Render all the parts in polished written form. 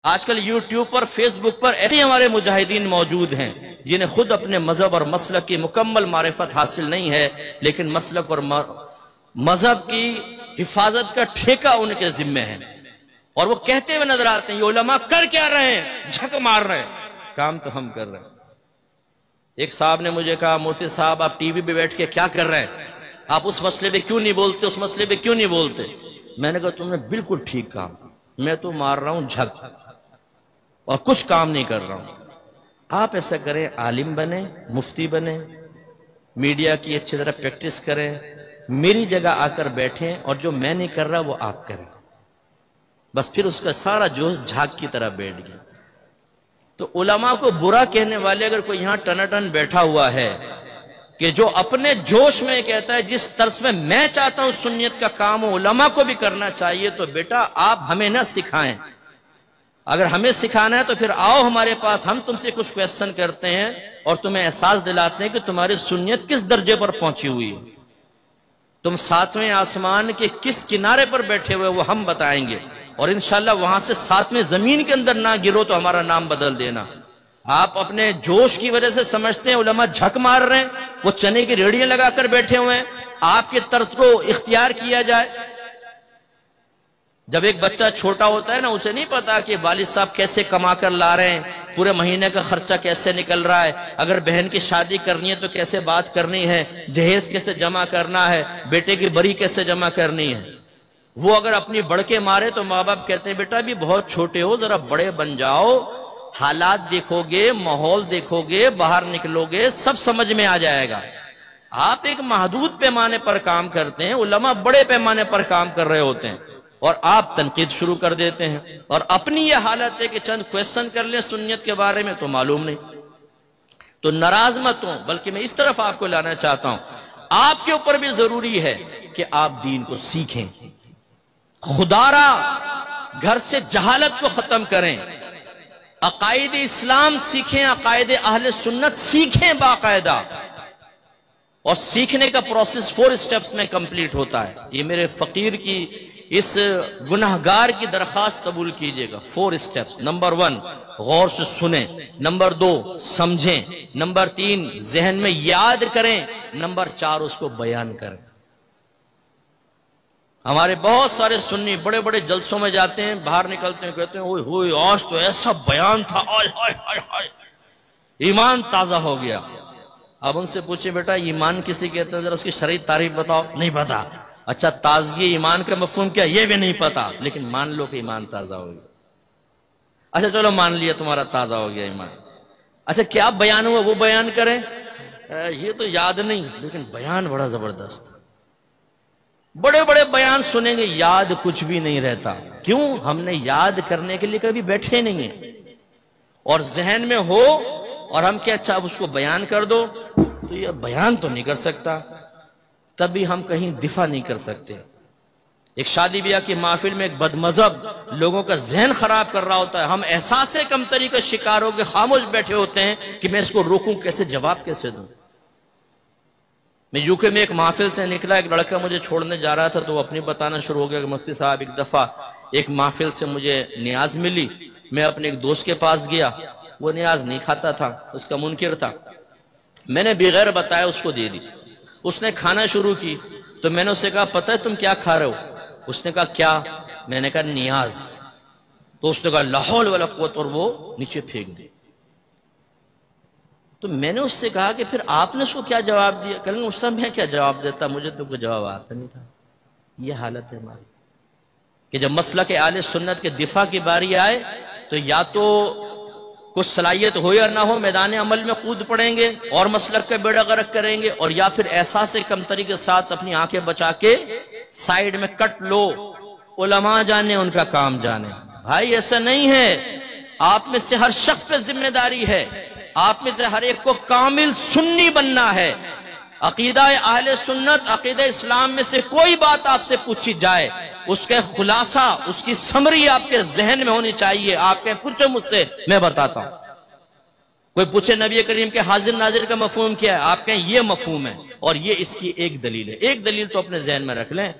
آج کل یوٹیوب پر فیس بک پر ایسے ہمارے مجاہدین موجود ہیں جنہیں خود اپنے مذہب اور مسلک کی مکمل معرفت حاصل نہیں ہے، لیکن مسلک اور مذہب کی حفاظت کا ٹھیکہ ان کے ذمہ ہے، اور وہ کہتے ہوئے نظر آتے ہیں یہ علماء کر کیا رہے ہیں، جھک مار رہے ہیں، کام تو ہم کر رہے ہیں۔ ایک صاحب نے مجھے کہا مفتی صاحب آپ ٹی وی پہ بیٹھ کے کیا کر رہے ہیں، آپ اس مسئلے پہ کیوں نہیں بولتے، اس مسئلے پہ کیوں نہیں بولتے؟ میں نے کہا تم نے بالکل ٹھیک کہا، میں تو مار رہا ہوں جھک اور کچھ کام نہیں کر رہا ہوں۔ آپ ایسا کریں، عالم بنیں، مفتی بنیں، میڈیا کی اچھی طرح پریکٹس کریں، میری جگہ آ کر بیٹھیں اور جو میں نہیں کر رہا وہ آپ کریں، بس پھر اس کا سارا جوش جھاگ کی طرح بیٹھ گیا۔ تو علماء کو برا کہنے والے اگر کوئی یہاں ٹناٹن بیٹھا ہوا ہے کہ جو اپنے جوش میں کہتا ہے جس طرز میں میں چاہتا ہوں سنیت کا کام ہو علماء کو بھی کرنا چاہیے، تو بیٹا آپ ہمیں نہ سکھائیں، اگر ہمیں سکھانا ہے تو پھر آؤ ہمارے پاس، ہم تم سے کچھ کویسچن کرتے ہیں اور تمہیں احساس دلاتے ہیں کہ تمہاری سنیت کس درجے پر پہنچی ہوئی ہے، تم ساتویں آسمان کے کس کنارے پر بیٹھے ہوئے وہ ہم بتائیں گے، اور انشاءاللہ وہاں سے ساتویں زمین کے اندر نہ گرو تو ہمارا نام بدل دینا۔ آپ اپنے جوش کی وجہ سے سمجھتے ہیں علماء جھک مار رہے ہیں، وہ چنے کی ریڑیاں لگا کر بیٹھے ہوئے ہیں، آپ کے طرز کو اختیار کیا جائے۔ جب ایک بچہ چھوٹا ہوتا ہے نا، اسے نہیں پتا کہ والد صاحب کیسے کما کر لا رہے ہیں، پورے مہینے کا خرچہ کیسے نکل رہا ہے، اگر بہن کی شادی کرنی ہے تو کیسے بات کرنی ہے، جہیز کیسے جمع کرنا ہے، بیٹے کی بری کیسے جمع کرنی ہے۔ وہ اگر اپنی بڑکے مارے تو ماں باپ کہتے ہیں بیٹا بھی بہت چھوٹے ہو، ذرا بڑے بن جاؤ، حالات دیکھو گے، ماحول دیکھو گے، باہر نکلو گے، سب سمجھ میں آ جائے گا۔ آپ ایک محدود پیمانے پر کام کرتے ہیں، علماء بڑے پیمانے پر کام کر رہے ہوتے ہیں، اور آپ تنقید شروع کر دیتے ہیں، اور اپنی یہ حالت ہے کہ چند کویسچن کر لیں سنیت کے بارے میں تو معلوم نہیں۔ تو ناراض مت ہوں، بلکہ میں اس طرف آپ کو لانا چاہتا ہوں، آپ کے اوپر بھی ضروری ہے کہ آپ دین کو سیکھیں، خدارا گھر سے جہالت کو ختم کریں، عقائد اسلام سیکھیں، عقائد اہل سنت سیکھیں باقاعدہ، اور سیکھنے کا پروسیس 4 سٹیپس میں کمپلیٹ ہوتا ہے۔ یہ میرے فقیر کی اس گناہگار کی درخواست قبول کیجئے گا۔ 4 سٹیپس۔ نمبر 1 غور سے سنیں، نمبر 2 سمجھیں، نمبر 3 ذہن میں یاد کریں، نمبر 4 اس کو بیان کریں۔ ہمارے بہت سارے سنی بڑے بڑے جلسوں میں جاتے ہیں، باہر نکلتے ہیں کہتے ہیں اوئے ہوئے آج تو ایسا بیان تھا، آئے ہائے ہائے ہائے ایمان تازہ ہو گیا۔ اب ان سے پوچھیں بیٹا ایمان کسی کہتے ہیں، ذرا اس کی شرعی تعریف بتاؤ، نہیں پتا۔ اچھا تازگی ایمان کا مفہوم کیا، یہ بھی نہیں پتا، لیکن مان لو کہ ایمان تازہ ہو گیا۔ اچھا چلو مان لیا تمہارا تازہ ہو گیا ایمان، اچھا کیا بیان ہوا وہ بیان کریں۔ یہ تو یاد نہیں، لیکن بیان بڑا زبردست۔ بڑے بڑے بیان سنیں گے، یاد کچھ بھی نہیں رہتا۔ کیوں؟ ہم نے یاد کرنے کے لیے کبھی بیٹھے نہیں ہیں، اور ذہن میں ہو اور ہم کیا اچھا اب اس کو بیان کر دو، تو یہ بیان تو نہیں کر سکتا، تبھی ہم کہیں دفاع نہیں کر سکتے۔ ایک شادی بیاہ کی محفل میں ایک بد مذہب لوگوں کا ذہن خراب کر رہا ہوتا ہے، ہم احساس کمتری کا شکار ہو کے خاموش بیٹھے ہوتے ہیں کہ میں اس کو روکوں کیسے، جواب کیسے دوں۔ میں یوکے میں ایک محفل سے نکلا، ایک لڑکا مجھے چھوڑنے جا رہا تھا تو وہ اپنی بتانا شروع ہو گیا کہ مفتی صاحب ایک دفعہ ایک محفل سے مجھے نیاز ملی، میں اپنے ایک دوست کے پاس گیا، وہ نیاز نہیں کھاتا تھا، اس کا منکر تھا، میں نے بغیر بتایا اس کو دے دی۔ اس نے کھانا شروع کی تو میں نے اس سے کہا پتہ ہے تم کیا کھا رہے ہو؟ اس نے کہا کیا؟ میں نے کہا نیاز۔ تو اس نے کہا لا حول ولا قوت، اور وہ نیچے پھینک دی۔ تو میں نے اس سے کہا کہ پھر آپ نے اس کو کیا جواب دیا؟ کہ اس سے میں کیا جواب دیتا، مجھے تو کوئی جواب آتا نہیں تھا۔ یہ حالت ہے ہماری کہ جب مسلک اہل سنت کے دفاع کی باری آئے تو یا تو کچھ صلاحیت ہو یا نہ ہو میدان عمل میں کود پڑیں گے اور مسلک کا بیڑا غرق کریں گے، اور یا پھر احساس کمتری کے ساتھ اپنی آنکھیں بچا کے سائیڈ میں کٹ لو، علماء جانے ان کا کام جانے۔ بھائی ایسا نہیں ہے، آپ میں سے ہر شخص پہ ذمہ داری ہے، آپ میں سے ہر ایک کو کامل سنی بننا ہے۔ عقیدہ اہل سنت، عقیدہ اسلام میں سے کوئی بات آپ سے پوچھی جائے، اس کا خلاصہ، اس کی سمری آپ کے ذہن میں ہونی چاہیے۔ آپ کہیں پوچھو مجھ سے، میں بتاتا ہوں۔ کوئی پوچھے نبی کریم کے حاضر ناظر کا مفہوم کیا ہے، آپ کہیں یہ مفہوم ہے اور یہ اس کی ایک دلیل ہے۔ ایک دلیل تو اپنے ذہن میں رکھ لیں،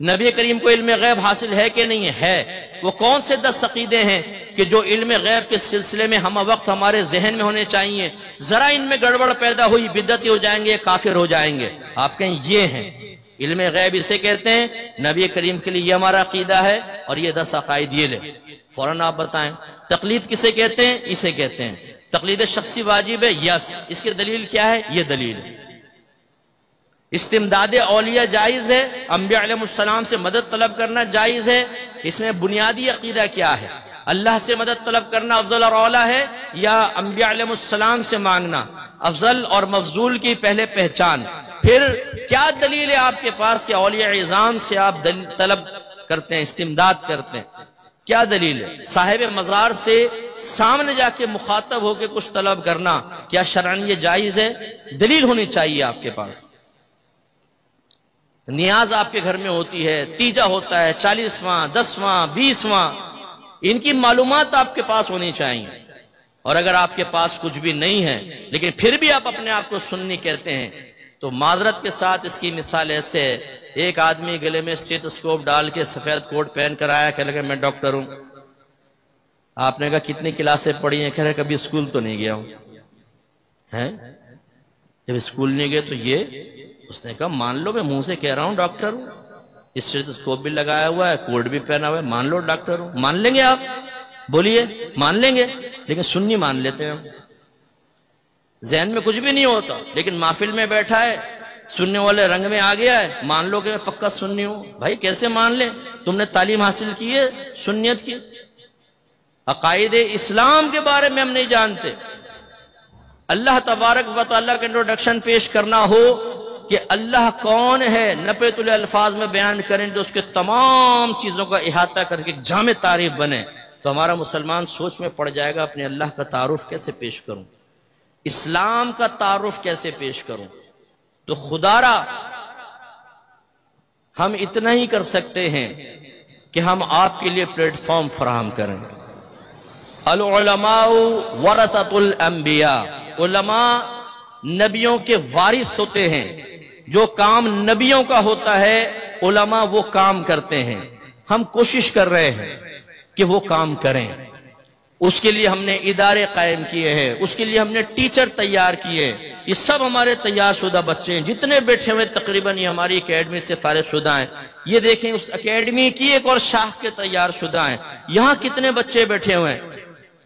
نبی کریم کو علم غیب حاصل ہے کہ نہیں ہے؟ وہ کون سے 10 عقیدے ہیں کہ جو علم غیب کے سلسلے میں ہم وقت ہمارے ذہن میں ہونے چاہیے؟ ذرا ان میں گڑبڑ پیدا ہوئی بدعتی ہو جائیں گے، کافر ہو جائیں گے۔ آپ کہیں یہ ہیں علم غیب، اسے کہتے ہیں، نبی کریم کے لیے یہ ہمارا عقیدہ ہے اور یہ 10 عقائد یہ لے، فوراً آپ بتائیں۔ تقلید کسے کہتے ہیں؟ اسے کہتے ہیں تقلید شخصی واجب ہے، یس۔ اس کی دلیل کیا ہے؟ یہ دلیل ہے۔ استمداد اولیاء جائز ہے، انبیاء علیہ السلام سے مدد طلب کرنا جائز ہے۔ اس میں بنیادی عقیدہ کیا ہے؟ اللہ سے مدد طلب کرنا افضل اور اولا ہے یا انبیاء علیہ السلام سے مانگنا؟ افضل اور مفضول کی پہلے پہچان۔ پھر کیا دلیل ہے آپ کے پاس کہ اولیاء اعظام سے آپ طلب کرتے ہیں، استمداد کرتے ہیں؟ کیا دلیل ہے؟ صاحب مزار سے سامنے جا کے مخاطب ہو کے کچھ طلب کرنا کیا شرعاً یہ جائز ہے؟ دلیل ہونی چاہیے آپ کے پاس۔ نیاز آپ کے گھر میں ہوتی ہے، تیجا ہوتا ہے، 40واں 10واں 20واں، ان کی معلومات آپ کے پاس ہونی چاہیے۔ اور اگر آپ کے پاس کچھ بھی نہیں ہے لیکن پھر بھی آپ اپنے آپ کو سنی کہتے ہیں تو معذرت کے ساتھ اس کی مثال ایسے ہے، ایک آدمی گلے میں اسٹیتھوسکوپ ڈال کے سفید کوٹ پہن کر آیا، کہنے لگا میں ڈاکٹر ہوں۔ آپ نے کہا کتنی کلاسیں پڑھی ہیں؟ کہہ رہے کبھی اسکول تو نہیں گیا ہوں۔ ہیں جب اسکول نہیں گئے تو یہ؟ اس نے کہا مان لو میں منہ سے کہہ رہا ہوں ڈاکٹر ہوں، اسٹیتھوسکوپ بھی لگایا ہوا ہے، کوٹ بھی پہنا ہوا ہے، مان لو ڈاکٹر ہوں۔ مان لیں گے آپ؟ بولیے مان لیں گے؟ لیکن سنی مان لیتے ہیں ہم، ذہن میں کچھ بھی نہیں ہوتا لیکن محفل میں بیٹھا ہے، سننے والے رنگ میں آ گیا ہے، مان لو کہ میں پکا سنی ہوں۔ بھائی کیسے مان لیں؟ تم نے تعلیم حاصل کی ہے سنیت کی؟ عقائد اسلام کے بارے میں ہم نہیں جانتے۔ اللہ تبارک و تعالیٰ کا انٹروڈکشن پیش کرنا ہو کہ اللہ کون ہے، نپے تلے الفاظ میں بیان کریں جو اس کے تمام چیزوں کا احاطہ کر کے ایک جامع تعریف بنے، تو ہمارا مسلمان سوچ میں پڑ جائے گا اپنے اللہ کا تعارف کیسے پیش کروں، اسلام کا تعارف کیسے پیش کروں۔ تو خدا را ہم اتنا ہی کر سکتے ہیں کہ ہم آپ کے لیے پلیٹ فارم فراہم کریں۔ العلماء ورثۃ الانبیاء، علماء نبیوں کے وارث ہوتے ہیں، جو کام نبیوں کا ہوتا ہے علماء وہ کام کرتے ہیں۔ ہم کوشش کر رہے ہیں کہ وہ کام کریں، اس کے لیے ہم نے ادارے قائم کیے ہیں، اس کے لیے ہم نے ٹیچر تیار کیے۔ یہ سب ہمارے تیار شدہ بچے ہیں، جتنے بیٹھے ہوئے تقریباً یہ ہماری اکیڈمی سے فارغ شدہ ہیں۔ یہ دیکھیں اس اکیڈمی کی ایک اور شاخ کے تیار شدہ ہیں، یہاں کتنے بچے بیٹھے ہوئے ہیں۔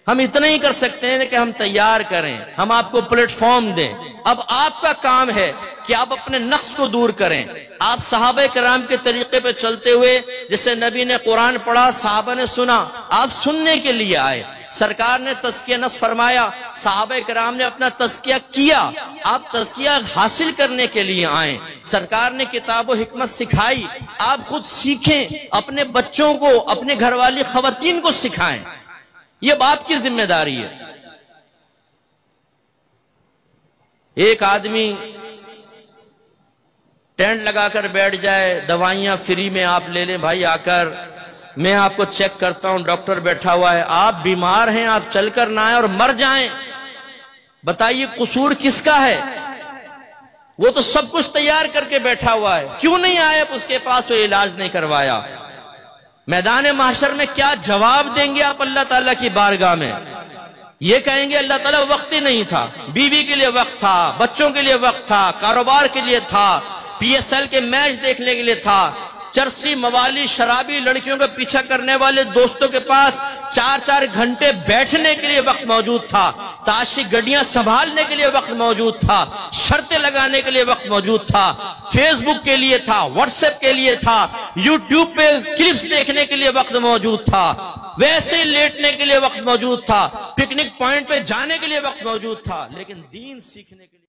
ہم اتنا ہی کر سکتے ہیں کہ ہم تیار کریں، ہم آپ کو پلیٹ فارم دیں۔ اب آپ کا کام ہے کہ آپ اپنے نقص کو دور کریں۔ آپ صحابہ کرام کے طریقے پہ چلتے ہوئے، جسے نبی نے قرآن پڑھا صحابہ نے سنا، آپ سننے کے لیے آئے۔ سرکار نے تزکیہ نفس فرمایا، صحابہ کرام نے اپنا تزکیہ کیا، آپ تزکیہ حاصل کرنے کے لیے آئیں۔ سرکار نے کتاب و حکمت سکھائی، آپ خود سیکھیں، اپنے بچوں کو، اپنے گھر والی خواتین کو سکھائیں۔ یہ باپ کی ذمہ داری ہے۔ ایک آدمی ٹینٹ لگا کر بیٹھ جائے، دوائیاں فری میں آپ لے لیں، بھائی آ کر میں آپ کو چیک کرتا ہوں، ڈاکٹر بیٹھا ہوا ہے، آپ بیمار ہیں، آپ چل کر نہ آئیں اور مر جائیں، بتائیے قصور کس کا ہے؟ وہ تو سب کچھ تیار کر کے بیٹھا ہوا ہے، کیوں نہیں آئے آپ اس کے پاس، وہ علاج نہیں کروایا؟ میدان محشر میں کیا جواب دیں گے آپ اللہ تعالیٰ کی بارگاہ میں؟ یہ کہیں گے اللہ تعالیٰ وقت ہی نہیں تھا، بیوی کے لیے وقت تھا، بچوں کے لیے وقت تھا، کاروبار کے لیے تھا، PSL کے میچ دیکھنے کے لیے تھا، چرسی موالی شرابی لڑکیوں کا پیچھا کرنے والے دوستوں کے پاس 4-4 گھنٹے بیٹھنے کے لیے وقت موجود تھا، تاشی گڈیاں سنبھالنے کے لیے وقت موجود تھا، شرطیں لگانے کے لیے وقت موجود تھا، فیس بک کے لیے تھا، واٹس ایپ کے لیے تھا، یوٹیوب پہ کلپس دیکھنے کے لیے وقت موجود تھا، ویسے لیٹنے کے لیے وقت موجود تھا، پکنک پوائنٹ پہ جانے کے لیے وقت موجود تھا، لیکن دین سیکھنے کے لیے